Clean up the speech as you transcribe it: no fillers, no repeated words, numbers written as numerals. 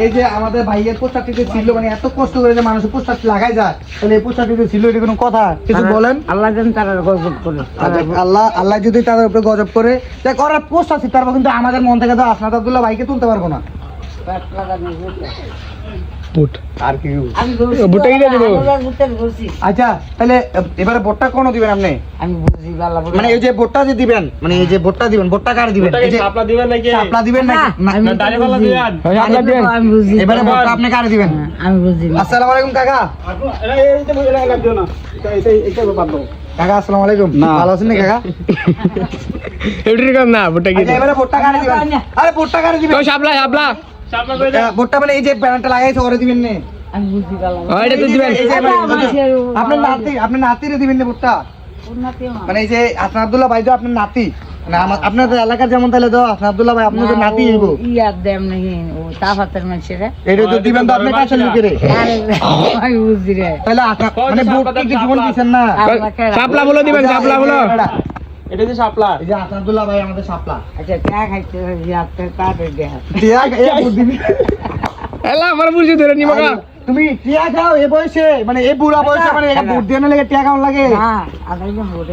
এই যে আমাদের ভাইয়ের পোস্টারটি যে ছিল, মানে এত কষ্ট করে যে মানুষের পোস্টারটি লাগাই যায়, তাহলে এই পোস্টারটি যে ছিল, এটা কোনো কথা? কিছু বলেন। আল্লাহ যেন তারা গজব করে। আল্লাহ যদি তাদের উপরে গজব করে, দেখ ওরা পোস্টার আছে, তারপর কিন্তু আমাদের মন থেকে তো আসনাদ আব্দুল্লাহ ভাইকে তুলতে পারবো না। আর কি আচ্ছা, তাহলে এবারে ভোটটা কোন দিবেন আপনি? আমি বুঝি আল্লাহ মানে এই যে ভোটটা যে দিবেন, মানে এই যে ভোটটা দিবেন, ভোটটা কার দিবেন? এই যে শাপলা দিবেন নাকি? শাপলা দিবেন নাকি না দাড়িওয়ালা দিবেন? আমি বুঝি। এবারে ভোটটা আপনি কার দিবেন? আমি বুঝি। আসসালামু আলাইকুম কাকা। কাকা আসসালামু আলাইকুম। ভালো আছেন কাকা? না ভোটটা কি? আচ্ছা, এবারে ভোটটা কার দিবেন? আরে ভোটটা কার দিবেন? শাপলা শাপলা শাপলা কই দে? ভোটটা মানে এই যে ব্যানারটা লাগাইছে ওরে দিবেন না? আমি বুঝি আল্লাহ। এটা তো দিবেন। আপনার নাতিরে দিবেন না ভোটটা? মানে এই যে আসনাদ আব্দুল্লাহ ভাই তো আপনার নাতি, মানে আপনাদের এলাকার যেমন, তাহলে তো আসনাদ আব্দুল্লাহ ভাই আপনাদের নাতি হইব। ইয়াদ দেম নাকি ও তাফাতের মানুষেরা। এটা তো দিবেন তো আপনি কাছে লুকে রে। আমি বুঝি রে। তাহলে মানে ভোট কি জীবন দিবেন না? শাপলা বলো দিবেন, শাপলা বলো। এটা যে শাপলা, এই যে আসনাদ আব্দুল্লাহ ভাই আমাদের শাপলা। আচ্ছা চা খাইতে ইয়াদ তাতে দেখ। টিয়া এ ভোট দিবি। এলা আমার বুঝি ধরে নিবা কা। তুমি টিয়া খাও এই বয়সে, মানে এই বুড়া বয়সে, মানে ভোট দেওয়ার লাগে টিয়া খাওয়ার লাগে? হ্যাঁ, আদাইলে ভোট